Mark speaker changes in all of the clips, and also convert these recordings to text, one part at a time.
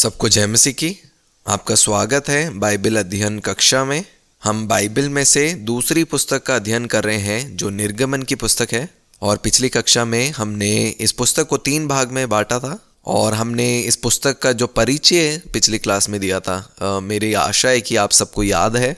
Speaker 1: सबको जय मसीह की। आपका स्वागत है बाइबल अध्ययन कक्षा में। हम बाइबल में से दूसरी पुस्तक का अध्ययन कर रहे हैं जो निर्गमन की पुस्तक है। और पिछली कक्षा में हमने इस पुस्तक को 3 भाग में बांटा था और हमने इस पुस्तक का जो परिचय पिछली क्लास में दिया था। मेरी आशा है कि आप सबको याद है।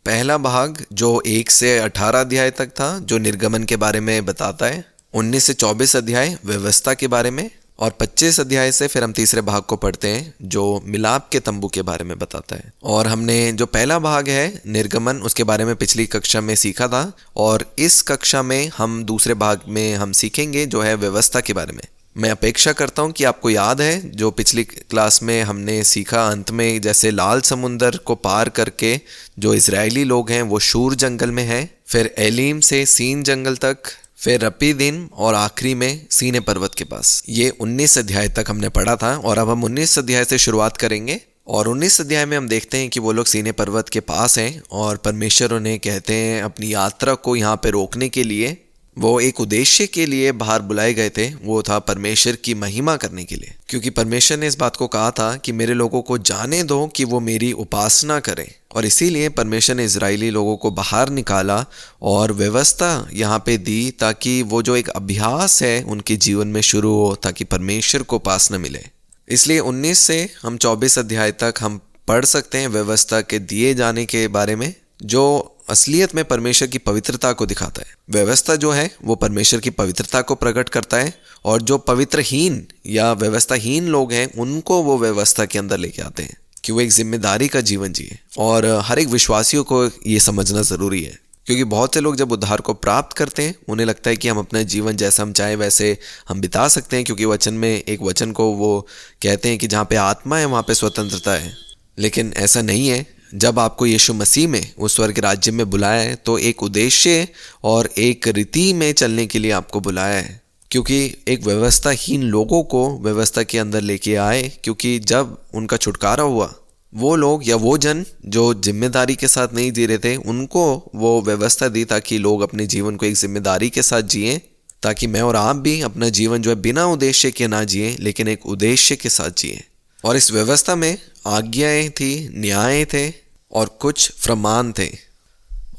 Speaker 1: पहला भाग जो 1 से 18 अध्याय तक था जो निर्गमन के बारे में बताता है। 19 से 24 अध्याय व्यवस्था के बारे में और 25 अध्याय से फिर हम तीसरे भाग को पढ़ते हैं जो मिलाप के तंबू के बारे में बताता है। और हमने जो पहला भाग है निर्गमन उसके बारे में पिछली कक्षा में सीखा था और इस कक्षा में हम दूसरे भाग में हम सीखेंगे जो है व्यवस्था के बारे में। मैं अपेक्षा करता हूं कि आपको याद है जो पिछली क्लास में हमने सीखा। अंत में जैसे लाल समुंदर को पार करके जो इजरायली लोग हैं वो शूर जंगल में हैं, फिर एलीम से सीन जंगल तक, फिर रपीदिम और आखिरी में सीने पर्वत के पास। ये 19 अध्याय तक हमने पढ़ा था और अब हम 19 अध्याय से शुरुआत करेंगे। और 19 अध्याय में हम देखते हैं कि वो लोग सीने पर्वत के पास हैं और परमेश्वर उन्हें कहते हैं अपनी यात्रा को यहाँ पे रोकने के लिए। वो एक उद्देश्य के लिए बाहर बुलाए गए थे, वो था परमेश्वर की महिमा करने के लिए। क्योंकि परमेश्वर ने इस बात को कहा था कि मेरे लोगों को जाने दो कि वो मेरी उपासना करें। और इसीलिए परमेश्वर ने इजरायली लोगों को बाहर निकाला और व्यवस्था यहाँ पे दी ताकि वो जो एक अभ्यास है उनके जीवन में शुरू हो, ताकि परमेश्वर को उपासना मिले। इसलिए 19 से हम 24 अध्याय तक हम पढ़ सकते हैं व्यवस्था के दिए जाने के बारे में, जो असलियत में परमेश्वर की पवित्रता को दिखाता है। व्यवस्था जो है वो परमेश्वर की पवित्रता को प्रकट करता है और जो पवित्रहीन या व्यवस्थाहीन लोग हैं उनको वो व्यवस्था के अंदर लेके आते हैं कि वो एक जिम्मेदारी का जीवन जिए। और हर एक विश्वासियों को ये समझना ज़रूरी है, क्योंकि बहुत से लोग जब उद्धार को प्राप्त करते हैं उन्हें लगता है कि हम अपना जीवन जैसा हम चाहें वैसे हम बिता सकते हैं, क्योंकि वचन में एक वचन को वो कहते हैं कि जहाँ पे आत्मा है वहाँ पे स्वतंत्रता है। लेकिन ऐसा नहीं है। जब आपको यीशु मसीह में उस स्वर्ग राज्य में बुलाया है तो एक उद्देश्य और एक रीति में चलने के लिए आपको बुलाया है, क्योंकि एक व्यवस्थाहीन लोगों को व्यवस्था के अंदर लेके आए। क्योंकि जब उनका छुटकारा हुआ वो लोग या वो जन जो जिम्मेदारी के साथ नहीं जी रहे थे उनको वो व्यवस्था दी ताकि लोग अपने जीवन को एक जिम्मेदारी के साथ जिए, ताकि मैं और आप भी अपना जीवन जो है बिना उद्देश्य के ना जिए लेकिन एक उद्देश्य के साथ जिए। और इस व्यवस्था में आज्ञाएं थी, न्याय थे और कुछ फरमान थे।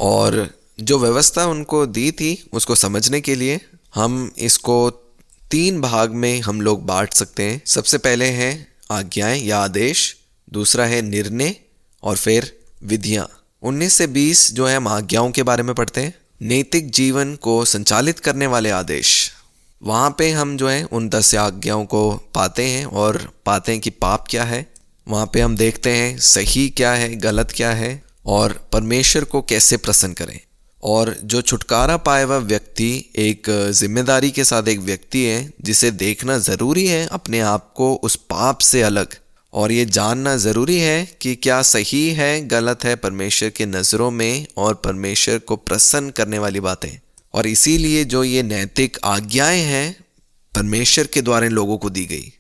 Speaker 1: और जो व्यवस्था उनको दी थी उसको समझने के लिए हम इसको 3 भाग में हम लोग बांट सकते हैं। सबसे पहले है आज्ञाएं या आदेश, दूसरा है निर्णय और फिर विधियाँ। 19 से 20 जो है हम आज्ञाओं के बारे में पढ़ते हैं। नैतिक जीवन को संचालित करने वाले आदेश, वहाँ पे हम जो है उन 10 आज्ञाओं को पाते हैं और पाते हैं कि पाप क्या है। वहाँ पे हम देखते हैं सही क्या है, गलत क्या है और परमेश्वर को कैसे प्रसन्न करें। और जो छुटकारा पाए हुआ व्यक्ति एक जिम्मेदारी के साथ एक व्यक्ति है जिसे देखना ज़रूरी है अपने आप को उस पाप से अलग, और ये जानना ज़रूरी है कि क्या सही है गलत है परमेश्वर के नज़रों में और परमेश्वर को प्रसन्न करने वाली बातें। और इसीलिए जो ये नैतिक आज्ञाएं हैं परमेश्वर के द्वारा लोगों को दी गई।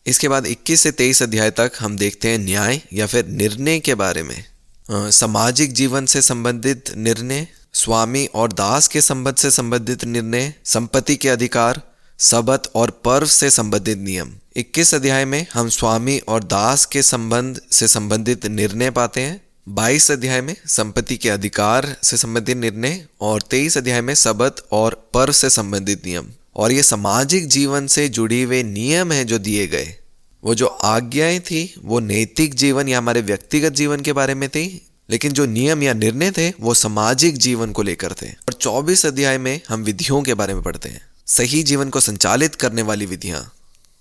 Speaker 1: इसके बाद 21 से 23 अध्याय तक हम देखते हैं न्याय या फिर निर्णय के बारे में। सामाजिक जीवन से संबंधित निर्णय, स्वामी और दास के संबंध से संबंधित निर्णय, संपत्ति के अधिकार, सबत और पर्व से संबंधित नियम। 21 अध्याय में हम स्वामी और दास के संबंध से संबंधित निर्णय पाते हैं। 22 अध्याय में संपत्ति के अधिकार से संबंधित निर्णय और 23 अध्याय में सबत और पर्व से संबंधित नियम। और ये सामाजिक जीवन से जुड़ी हुए नियम हैं जो दिए गए। वो जो आज्ञाएं थी वो नैतिक जीवन या हमारे व्यक्तिगत जीवन के बारे में थी, लेकिन जो नियम या निर्णय थे वो सामाजिक जीवन को लेकर थे। और 24 अध्याय में हम विधियों के बारे में पढ़ते हैं, सही जीवन को संचालित करने वाली विधियाँ।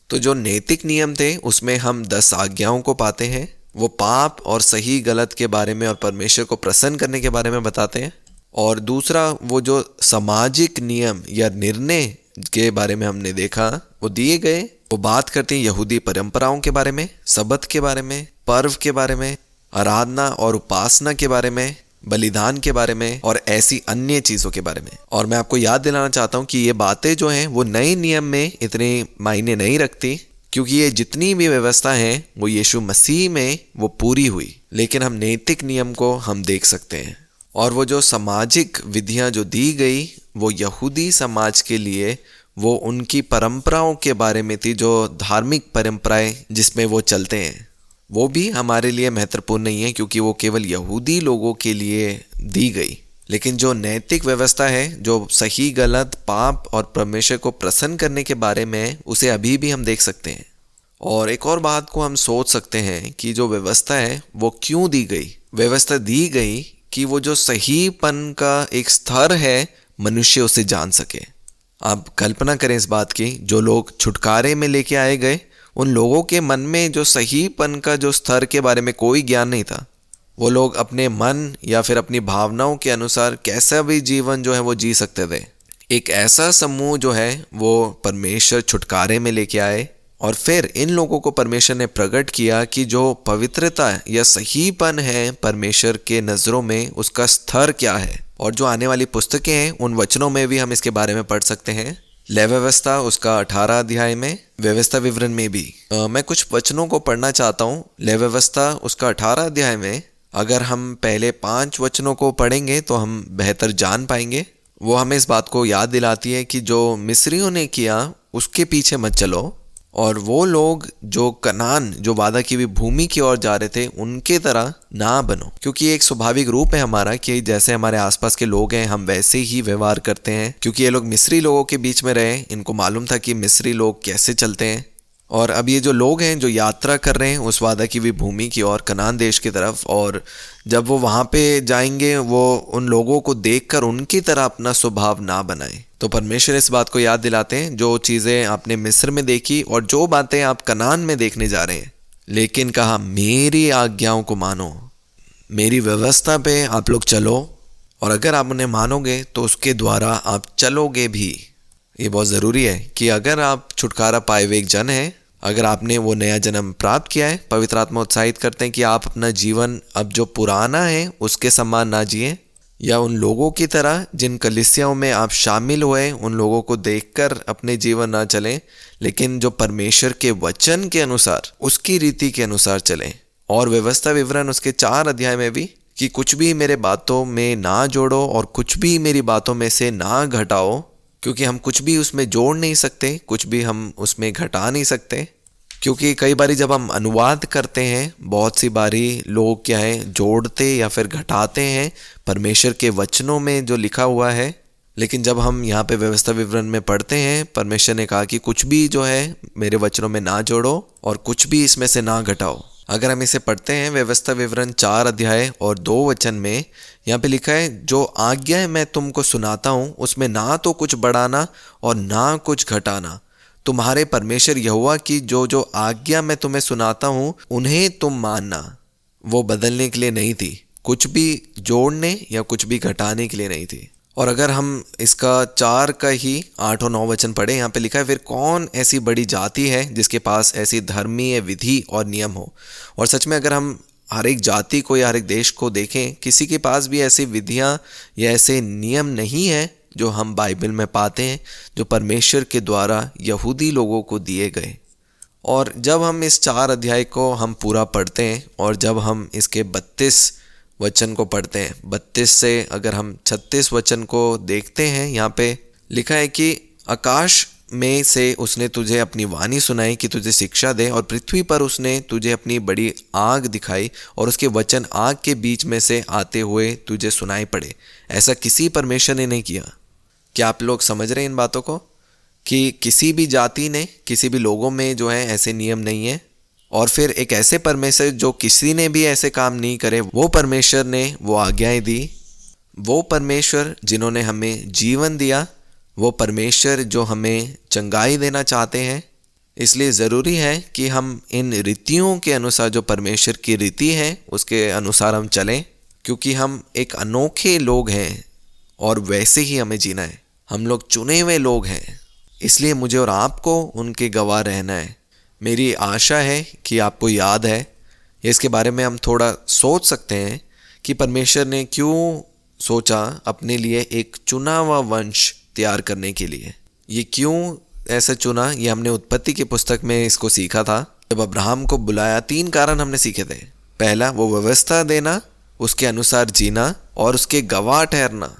Speaker 1: तो जो नैतिक नियम थे उसमें हम 10 आज्ञाओं को पाते हैं। वो पाप और सही गलत के बारे में और परमेश्वर को प्रसन्न करने के बारे में बताते हैं। और दूसरा वो जो सामाजिक नियम या निर्णय के बारे में हमने देखा वो दिए गए, वो बात करते हैं यहूदी परंपराओं के बारे में, सबत के बारे में, पर्व के बारे में, आराधना और उपासना के बारे में, बलिदान के बारे में और ऐसी अन्य चीज़ों के बारे में। और मैं आपको याद दिलाना चाहता हूँ कि ये बातें जो हैं वो नए नियम में इतने मायने नहीं रखती, क्योंकि ये जितनी भी व्यवस्था है वो यीशु मसीह में वो पूरी हुई। लेकिन हम नैतिक नियम को हम देख सकते हैं। और वो जो सामाजिक विधियाँ जो दी गई वो यहूदी समाज के लिए वो उनकी परंपराओं के बारे में थी, जो धार्मिक परंपराएं जिसमें वो चलते हैं। वो भी हमारे लिए महत्वपूर्ण नहीं है, क्योंकि वो केवल यहूदी लोगों के लिए दी गई। लेकिन जो नैतिक व्यवस्था है, जो सही गलत, पाप और परमेश्वर को प्रसन्न करने के बारे में, उसे अभी भी हम देख सकते हैं। और एक और बात को हम सोच सकते हैं कि जो व्यवस्था है वो क्यों दी गई। व्यवस्था दी गई कि वो जो सहीपन का एक स्तर है, मनुष्य उसे जान सके। आप कल्पना करें इस बात की, जो लोग छुटकारे में लेके आए गए, उन लोगों के मन में जो सहीपन का जो स्तर के बारे में कोई ज्ञान नहीं था। वो लोग अपने मन या फिर अपनी भावनाओं के अनुसार कैसा भी जीवन जो है वो जी सकते थे। एक ऐसा समूह जो है वो परमेश्वर छुटकारे में लेके आए, और फिर इन लोगों को परमेश्वर ने प्रकट किया कि जो पवित्रता या सहीपन है परमेश्वर के नज़रों में, उसका स्तर क्या है। और जो आने वाली पुस्तकें हैं उन वचनों में भी हम इसके बारे में पढ़ सकते हैं। लेवी व्यवस्था उसका 18 अध्याय में, व्यवस्था विवरण में भी मैं कुछ वचनों को पढ़ना चाहता हूँ। लेवी व्यवस्था उसका 18 अध्याय में अगर हम पहले 5 वचनों को पढ़ेंगे तो हम बेहतर जान पाएंगे। वो हमें इस बात को याद दिलाती है कि जो मिस्रियों ने किया उसके पीछे मत चलो, और वो लोग जो कनान, जो वादा की हुई भूमि की ओर जा रहे थे, उनके तरह ना बनो। क्योंकि एक स्वाभाविक रूप है हमारा कि जैसे हमारे आसपास के लोग हैं हम वैसे ही व्यवहार करते हैं। क्योंकि ये लोग मिस्री लोगों के बीच में रहे, इनको मालूम था कि मिस्री लोग कैसे चलते हैं। और अब ये जो लोग हैं जो यात्रा कर रहे हैं उस वादा की हुई भूमि की ओर, कनान देश की तरफ, और जब वो वहाँ पे जाएंगे वो उन लोगों को देखकर उनकी तरह अपना स्वभाव ना बनाए। तो परमेश्वर इस बात को याद दिलाते हैं, जो चीज़ें आपने मिस्र में देखी और जो बातें आप कनान में देखने जा रहे हैं, लेकिन कहा मेरी आज्ञाओं को मानो, मेरी व्यवस्था पे आप लोग चलो, और अगर आप उन्हें मानोगे तो उसके द्वारा आप चलोगे भी। ये बहुत ज़रूरी है कि अगर आप छुटकारा पाए हुए एक जन हैं, अगर आपने वो नया जन्म प्राप्त किया है, पवित्र आत्मा उत्साहित करते हैं कि आप अपना जीवन अब जो पुराना है उसके समान ना जिए, या उन लोगों की तरह जिन कलीसियाओं में आप शामिल हुए उन लोगों को देखकर अपने जीवन ना चलें, लेकिन जो परमेश्वर के वचन के अनुसार, उसकी रीति के अनुसार चलें। और व्यवस्था विवरण उसके 4 अध्याय में भी कि कुछ भी मेरे बातों में ना जोड़ो और कुछ भी मेरी बातों में से ना घटाओ, क्योंकि हम कुछ भी उसमें जोड़ नहीं सकते, कुछ भी हम उसमें घटा नहीं सकते। क्योंकि कई बारी जब हम अनुवाद करते हैं, बहुत सी बारी लोग क्या है जोड़ते या फिर घटाते हैं परमेश्वर के वचनों में जो लिखा हुआ है। लेकिन जब हम यहाँ पे व्यवस्था विवरण में पढ़ते हैं, परमेश्वर ने कहा कि कुछ भी जो है मेरे वचनों में ना जोड़ो और कुछ भी इसमें से ना घटाओ। अगर हम इसे पढ़ते हैं व्यवस्था विवरण 4 अध्याय और 2 वचन में, यहाँ पे लिखा है जो आज्ञा मैं तुमको सुनाता हूँ उसमें ना तो कुछ बढ़ाना और ना कुछ घटाना। तुम्हारे परमेश्वर यहोवा की जो जो आज्ञा मैं तुम्हें सुनाता हूँ उन्हें तुम मानना। वो बदलने के लिए नहीं थी, कुछ भी जोड़ने या कुछ भी घटाने के लिए नहीं थी। और अगर हम इसका 4 का ही 8 और 9 वचन पढ़े, यहाँ पे लिखा है फिर कौन ऐसी बड़ी जाति है जिसके पास ऐसी धर्मीय विधि और नियम हो। और सच में अगर हम हर एक जाति को या हर एक देश को देखें, किसी के पास भी ऐसी विधियाँ या ऐसे नियम नहीं है जो हम बाइबल में पाते हैं, जो परमेश्वर के द्वारा यहूदी लोगों को दिए गए। और जब हम इस 4 अध्याय को हम पूरा पढ़ते हैं और जब हम इसके 32 वचन को पढ़ते हैं, 32 से अगर हम 36 वचन को देखते हैं, यहाँ पे लिखा है कि आकाश में से उसने तुझे अपनी वाणी सुनाई कि तुझे शिक्षा दे, और पृथ्वी पर उसने तुझे अपनी बड़ी आग दिखाई और उसके वचन आग के बीच में से आते हुए तुझे सुनाई पड़े। ऐसा किसी परमेश्वर ने नहीं किया। क्या आप लोग समझ रहे हैं इन बातों को कि किसी भी जाति ने, किसी भी लोगों में जो है ऐसे नियम नहीं है। और फिर एक ऐसे परमेश्वर जो किसी ने भी ऐसे काम नहीं करे, वो परमेश्वर ने वो आज्ञाएं दी, वो परमेश्वर जिन्होंने हमें जीवन दिया, वो परमेश्वर जो हमें चंगाई देना चाहते हैं। इसलिए ज़रूरी है कि हम इन रीतियों के अनुसार, जो परमेश्वर की रीति है उसके अनुसार हम चलें, क्योंकि हम एक अनोखे लोग हैं और वैसे ही हमें जीना है। हम लोग चुने हुए लोग हैं, इसलिए मुझे और आपको उनके गवाह रहना है। मेरी आशा है कि आपको याद है, इसके बारे में हम थोड़ा सोच सकते हैं कि परमेश्वर ने क्यों सोचा अपने लिए एक चुना हुआ वंश तैयार करने के लिए। ये क्यों ऐसा चुना, ये हमने उत्पत्ति की पुस्तक में इसको सीखा था। जब अब्राहम को बुलाया, 3 कारण हमने सीखे थे। पहला, वो व्यवस्था देना, उसके अनुसार जीना और उसके गवाह ठहरना,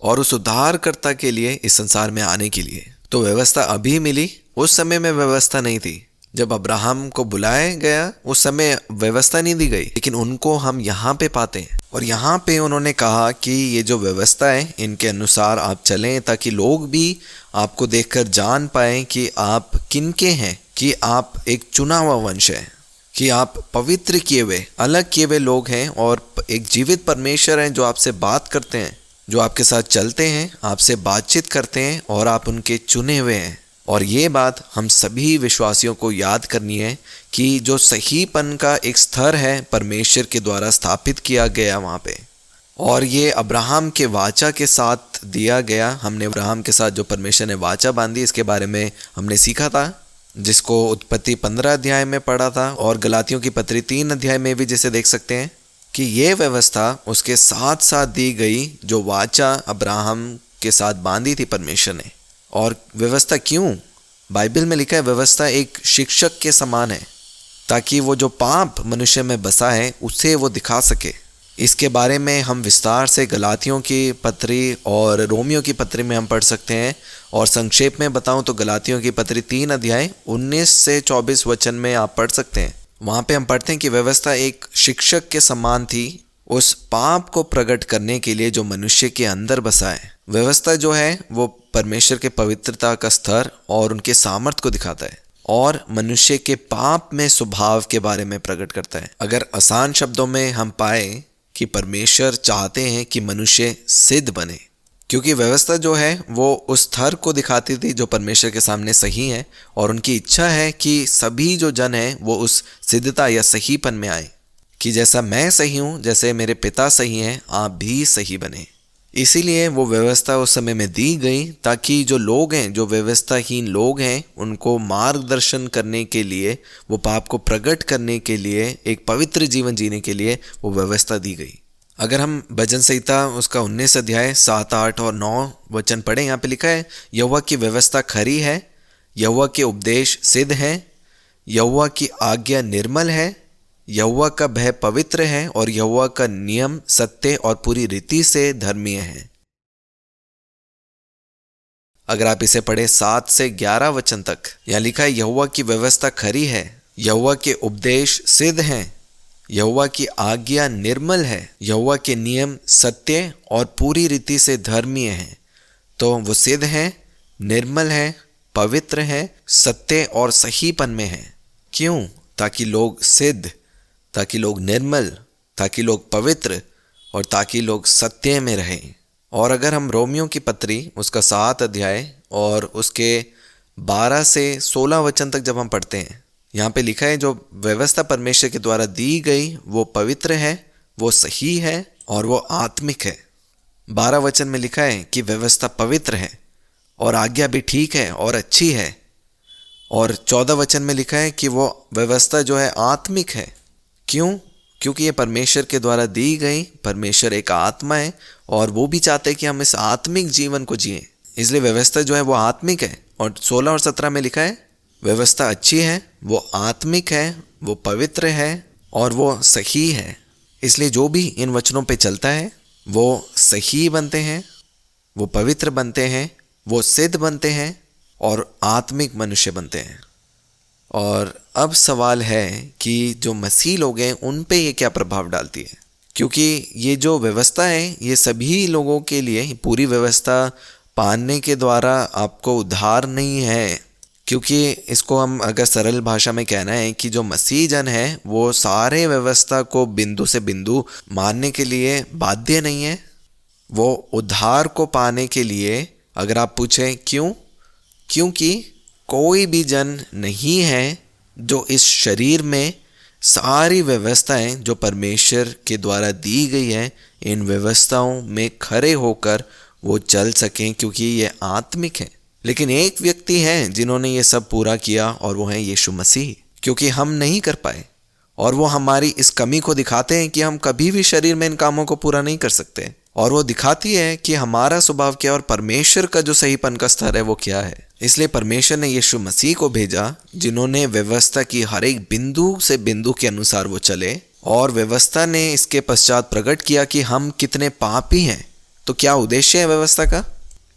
Speaker 1: और उस उद्धारकर्ता के लिए इस संसार में आने के लिए। तो व्यवस्था अभी मिली, उस समय में व्यवस्था नहीं थी। जब अब्राहम को बुलाया गया उस समय व्यवस्था नहीं दी गई, लेकिन उनको हम यहाँ पे पाते हैं। और यहाँ पे उन्होंने कहा कि ये जो व्यवस्था है इनके अनुसार आप चलें, ताकि लोग भी आपको देखकर जान पाएं कि आप किनके हैं, कि आप एक चुना हुआ वंश है, कि आप पवित्र किए हुए, अलग किए हुए लोग हैं और एक जीवित परमेश्वर हैं जो आपसे बात करते हैं, जो आपके साथ चलते हैं, आपसे बातचीत करते हैं और आप उनके चुने हुए हैं। और ये बात हम सभी विश्वासियों को याद करनी है कि जो सहीपन का एक स्तर है परमेश्वर के द्वारा स्थापित किया गया वहाँ पे, और ये अब्राहम के वाचा के साथ दिया गया। हमने अब्राहम के साथ जो परमेश्वर ने वाचा बांधी इसके बारे में हमने सीखा था, जिसको उत्पत्ति 15 अध्याय में पढ़ा था, और गलातियों की पत्री 3 अध्याय में भी जिसे देख सकते हैं कि ये व्यवस्था उसके साथ साथ दी गई जो वाचा अब्राहम के साथ बांधी थी परमेश्वर ने। और व्यवस्था क्यों? बाइबल में लिखा है व्यवस्था एक शिक्षक के समान है, ताकि वो जो पाप मनुष्य में बसा है उसे वो दिखा सके। इसके बारे में हम विस्तार से गलातियों की पत्री और रोमियो की पत्री में हम पढ़ सकते हैं। और संक्षेप में बताऊं तो गलातियों की पत्री 3 अध्याय 19 से 24 वचन में आप पढ़ सकते हैं। वहाँ पे हम पढ़ते हैं कि व्यवस्था एक शिक्षक के समान थी उस पाप को प्रकट करने के लिए जो मनुष्य के अंदर बसा है। व्यवस्था जो है वो परमेश्वर के पवित्रता का स्तर और उनके सामर्थ्य को दिखाता है और मनुष्य के पाप में स्वभाव के बारे में प्रकट करता है। अगर आसान शब्दों में हम पाए कि परमेश्वर चाहते हैं कि मनुष्य सिद्ध बने, क्योंकि व्यवस्था जो है वो उस स्तर को दिखाती थी जो परमेश्वर के सामने सही है, और उनकी इच्छा है कि सभी जो जन हैं वो उस सिद्धता या सहीपन में आए, कि जैसा मैं सही हूँ, जैसे मेरे पिता सही हैं, आप भी सही बने। इसीलिए वो व्यवस्था उस समय में दी गई ताकि जो लोग हैं, जो व्यवस्थाहीन लोग हैं, उनको मार्गदर्शन करने के लिए, वो पाप को प्रकट करने के लिए, एक पवित्र जीवन जीने के लिए वो व्यवस्था दी गई। अगर हम भजन संहिता उसका 19 अध्याय 7, 8 और 9 वचन पढ़ें, यहाँ पे लिखा है यहोवा की व्यवस्था खरी है, यहोवा के उपदेश सिद्ध हैं, यहोवा की आज्ञा निर्मल है, यहोवा का भय पवित्र है और यहोवा का नियम सत्य और पूरी रीति से धर्मीय है। अगर आप इसे पढ़े 7 से 11 वचन तक, यहाँ लिखा है यहोवा की व्यवस्था खरी है, यहोवा के उपदेश सिद्ध हैं, यहोवा की आज्ञा निर्मल है, यहोवा के नियम सत्य और पूरी रीति से धर्मीय है। तो वो सिद्ध हैं, निर्मल है, पवित्र है, सत्य और सहीपन में है। क्यों? ताकि लोग सिद्ध, ताकि लोग निर्मल, ताकि लोग पवित्र और ताकि लोग सत्य में रहें। और अगर हम रोमियो की पत्री उसका 7 अध्याय और उसके 12 से 16 वचन तक जब हम पढ़ते हैं, यहाँ पे लिखा है जो व्यवस्था परमेश्वर के द्वारा दी गई वो पवित्र है, वो सही है और वो आत्मिक है। 12 वचन में लिखा है कि व्यवस्था पवित्र है और आज्ञा भी ठीक है और अच्छी है। और 14 वचन में लिखा है कि वो व्यवस्था जो है आत्मिक है। क्यों? क्योंकि ये परमेश्वर के द्वारा दी गई, परमेश्वर एक आत्मा है और वो भी चाहते हैं कि हम इस आत्मिक जीवन को जिएं, इसलिए व्यवस्था जो है वो आत्मिक है। और 16 और 17 में लिखा है व्यवस्था अच्छी है, वो आत्मिक है, वो पवित्र है और वो सही है। इसलिए जो भी इन वचनों पे चलता है वो सही बनते हैं, वो पवित्र बनते हैं, वो सिद्ध बनते हैं और आत्मिक मनुष्य बनते हैं। और अब सवाल है कि जो मसीह लोग हैं उन पे ये क्या प्रभाव डालती है, क्योंकि ये जो व्यवस्था है ये सभी लोगों के लिए, पूरी व्यवस्था पाने के द्वारा आपको उद्धार नहीं है। क्योंकि इसको हम अगर सरल भाषा में कहना है कि जो मसीह जन है वो सारे व्यवस्था को बिंदु से बिंदु मानने के लिए बाध्य नहीं है। वो उद्धार को पाने के लिए, अगर आप पूछें क्यों, क्योंकि कोई भी जन नहीं है जो इस शरीर में सारी व्यवस्थाएं जो परमेश्वर के द्वारा दी गई है, इन व्यवस्थाओं में खरे होकर वो चल सकें, क्योंकि ये आत्मिक है। लेकिन एक व्यक्ति है जिन्होंने ये सब पूरा किया और वो है यीशु मसीह, क्योंकि हम नहीं कर पाए और वो हमारी इस कमी को दिखाते हैं कि हम कभी भी शरीर में इन कामों को पूरा नहीं कर सकते। और वो दिखाती है कि हमारा स्वभाव क्या और परमेश्वर का जो सहीपन का स्तर है वो क्या है। इसलिए परमेश्वर ने यीशु मसीह को भेजा, जिन्होंने व्यवस्था की हर एक बिंदु से बिंदु के अनुसार वो चले, और व्यवस्था ने इसके पश्चात प्रकट किया कि हम कितने पापी हैं। तो क्या उद्देश्य है व्यवस्था का?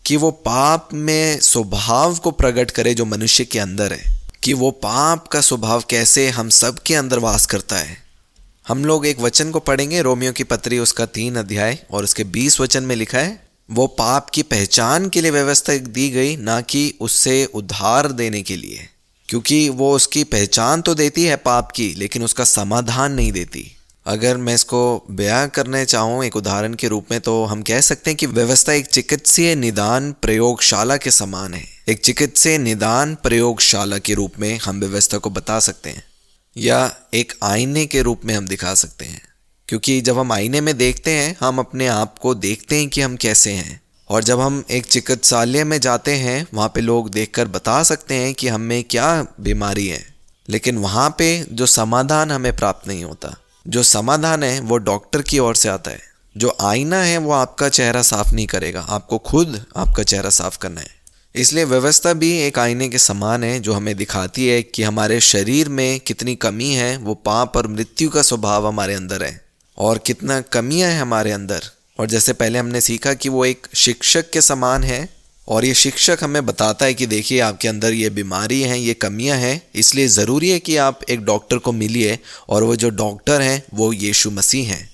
Speaker 1: कि वो पाप में स्वभाव को प्रकट करे जो मनुष्य के अंदर है, कि वो पाप का स्वभाव कैसे हम सब के अंदर वास करता है। हम लोग एक वचन को पढ़ेंगे, रोमियो की पत्री उसका 3 अध्याय और उसके 20 वचन में लिखा है, वो पाप की पहचान के लिए व्यवस्था दी गई, ना कि उससे उद्धार देने के लिए। क्योंकि वो उसकी पहचान तो देती है पाप की, लेकिन उसका समाधान नहीं देती। अगर मैं इसको बयां करने चाहूँ एक उदाहरण के रूप में, तो हम कह सकते हैं कि व्यवस्था एक चिकित्सीय निदान प्रयोगशाला के समान है। एक चिकित्सीय निदान प्रयोगशाला के रूप में हम व्यवस्था को बता सकते हैं, या एक आईने के रूप में हम दिखा सकते हैं। क्योंकि जब हम आईने में देखते हैं, हम अपने आप को देखते हैं कि हम कैसे हैं। और जब हम एक चिकित्सालय में जाते हैं, वहाँ पे लोग देखकर बता सकते हैं कि हमें क्या बीमारी है, लेकिन वहाँ पे जो समाधान हमें प्राप्त नहीं होता। जो समाधान है वो डॉक्टर की ओर से आता है। जो आईना है वो आपका चेहरा साफ नहीं करेगा, आपको खुद आपका चेहरा साफ करना है। इसलिए व्यवस्था भी एक आईने के समान है, जो हमें दिखाती है कि हमारे शरीर में कितनी कमी है। वो पाप और मृत्यु का स्वभाव हमारे अंदर है और कितना कमियां हैं हमारे अंदर। और जैसे पहले हमने सीखा कि वो एक शिक्षक के समान है, और ये शिक्षक हमें बताता है कि देखिए आपके अंदर ये बीमारी है, ये कमियां हैं, इसलिए ज़रूरी है कि आप एक डॉक्टर को मिलिए। और वो जो डॉक्टर हैं वो यीशु मसीह हैं,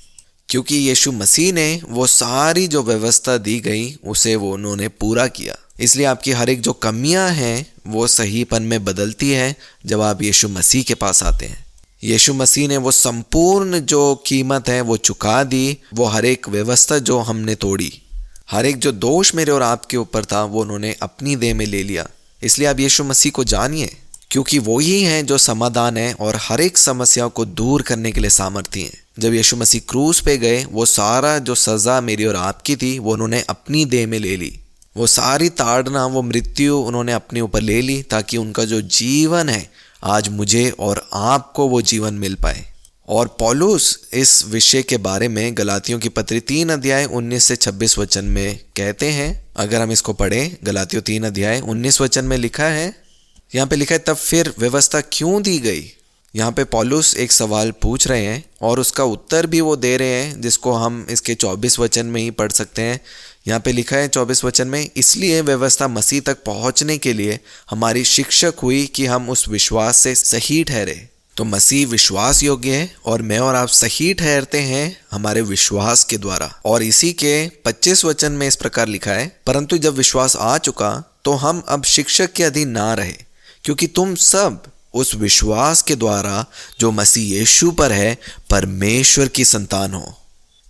Speaker 1: क्योंकि यीशु मसीह ने वो सारी जो व्यवस्था दी गई उसे वो उन्होंने पूरा किया। इसलिए आपकी हर एक जो कमियां हैं वो सहीपन में बदलती है जब आप यीशु मसीह के पास आते हैं। यीशु मसीह ने वो संपूर्ण जो कीमत है वो चुका दी। वो हर एक व्यवस्था जो हमने तोड़ी, हर एक जो दोष मेरे और आपके ऊपर था, वो उन्होंने अपनी देह में ले लिया। इसलिए आप यीशु मसीह को जानिए, क्योंकि वो ही हैं जो समाधान है और हर एक समस्या को दूर करने के लिए सामर्थ्य हैं। जब यीशु मसीह क्रूस पे गए, वो सारा जो सज़ा मेरी और आपकी थी वो उन्होंने अपनी देह में ले ली। वो सारी ताड़ना, वो मृत्यु उन्होंने अपने ऊपर ले ली, ताकि उनका जो जीवन है आज मुझे और आपको वो जीवन मिल पाए। और पौलुस इस विषय के बारे में गलातियों की पत्री 3 अध्याय 19 से 26 वचन में कहते हैं। अगर हम इसको पढ़ें, गलातियों 3 अध्याय 19 वचन में लिखा है, यहाँ पे लिखा है, तब फिर व्यवस्था क्यों दी गई। यहाँ पे पौलुस एक सवाल पूछ रहे हैं और उसका उत्तर भी वो दे रहे हैं, जिसको हम इसके 24 वचन में ही पढ़ सकते हैं। यहाँ पे लिखा है 24 वचन में, इसलिए व्यवस्था मसीह तक पहुँचने के लिए हमारी शिक्षक हुई कि हम उस विश्वास से सही ठहरे। तो मसीह विश्वास योग्य है और मैं और आप सही ठहरते हैं हमारे विश्वास के द्वारा। और इसी के 25 वचन में इस प्रकार लिखा है, परंतु जब विश्वास आ चुका तो हम अब शिक्षक के अधीन ना रहे, क्योंकि तुम सब उस विश्वास के द्वारा जो मसीह यीशु पर है परमेश्वर की संतान हो।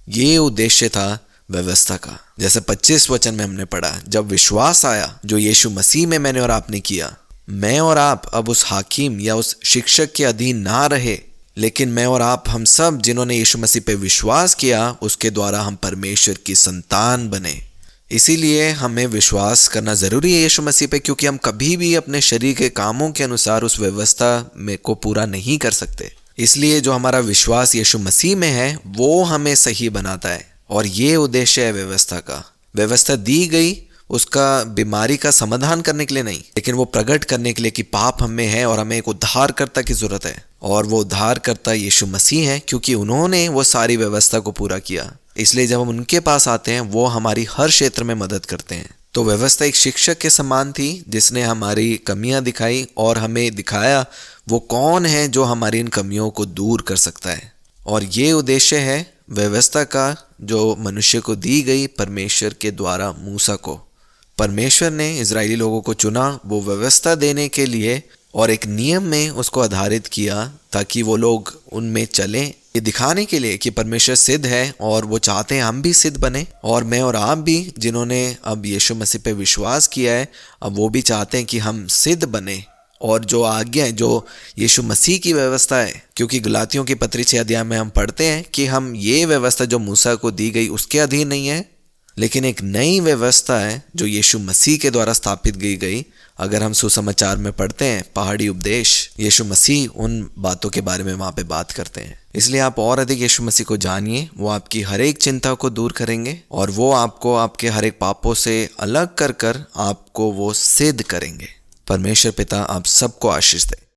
Speaker 1: ये उद्देश्य था व्यवस्था का। जैसे 25 वचन में हमने पढ़ा, जब विश्वास आया जो यीशु मसीह में मैंने और आपने किया, मैं और आप अब उस हाकिम या उस शिक्षक के अधीन ना रहे, लेकिन मैं और आप, हम सब जिन्होंने यीशु मसीह पे विश्वास किया, उसके द्वारा हम परमेश्वर की संतान बने। इसीलिए हमें विश्वास करना ज़रूरी है यीशु मसीह पे, क्योंकि हम कभी भी अपने शरीर के कामों के अनुसार उस व्यवस्था में को पूरा नहीं कर सकते। इसलिए जो हमारा विश्वास यीशु मसीह में है वो हमें सही बनाता है, और ये उद्देश्य है व्यवस्था का। व्यवस्था दी गई उसका बीमारी का समाधान करने के लिए नहीं, लेकिन वो प्रकट करने के लिए कि पाप हमें है और हमें एक उद्धारकर्ता की जरूरत है। और वो उद्धारकर्ता यीशु मसीह है, क्योंकि उन्होंने वो सारी व्यवस्था को पूरा किया। इसलिए जब हम उनके पास आते हैं वो हमारी हर क्षेत्र में मदद करते हैं। तो व्यवस्था एक शिक्षक के समान थी, जिसने हमारी कमियां दिखाई और हमें दिखाया वो कौन है जो हमारी इन कमियों को दूर कर सकता है। और ये उद्देश्य है व्यवस्था का, जो मनुष्य को दी गई परमेश्वर के द्वारा मूसा को। परमेश्वर ने इजरायली लोगों को चुना वो व्यवस्था देने के लिए, और एक नियम में उसको आधारित किया ताकि वो लोग उनमें चलें, ये दिखाने के लिए कि परमेश्वर सिद्ध है और वो चाहते हैं हम भी सिद्ध बने। और मैं और आप भी जिन्होंने अब यीशु मसीह पे विश्वास किया है, अब वो भी चाहते हैं कि हम सिद्ध बने। और जो आज्ञा है, जो यीशु मसीह की व्यवस्था है, क्योंकि गलातियों की पत्री 6 अध्याय में हम पढ़ते हैं कि हम ये व्यवस्था जो मूसा को दी गई उसके अधीन नहीं है, लेकिन एक नई व्यवस्था है जो यीशु मसीह के द्वारा स्थापित की गई। अगर हम सुसमाचार में पढ़ते हैं पहाड़ी उपदेश, यीशु मसीह उन बातों के बारे में वहाँ पे बात करते हैं। इसलिए आप और अधिक यीशु मसीह को जानिए, वो आपकी हर एक चिंता को दूर करेंगे और वो आपको आपके हर एक पापों से अलग कर आपको वो सिद्ध करेंगे। परमेश्वर पिता आप सबको आशीष दे।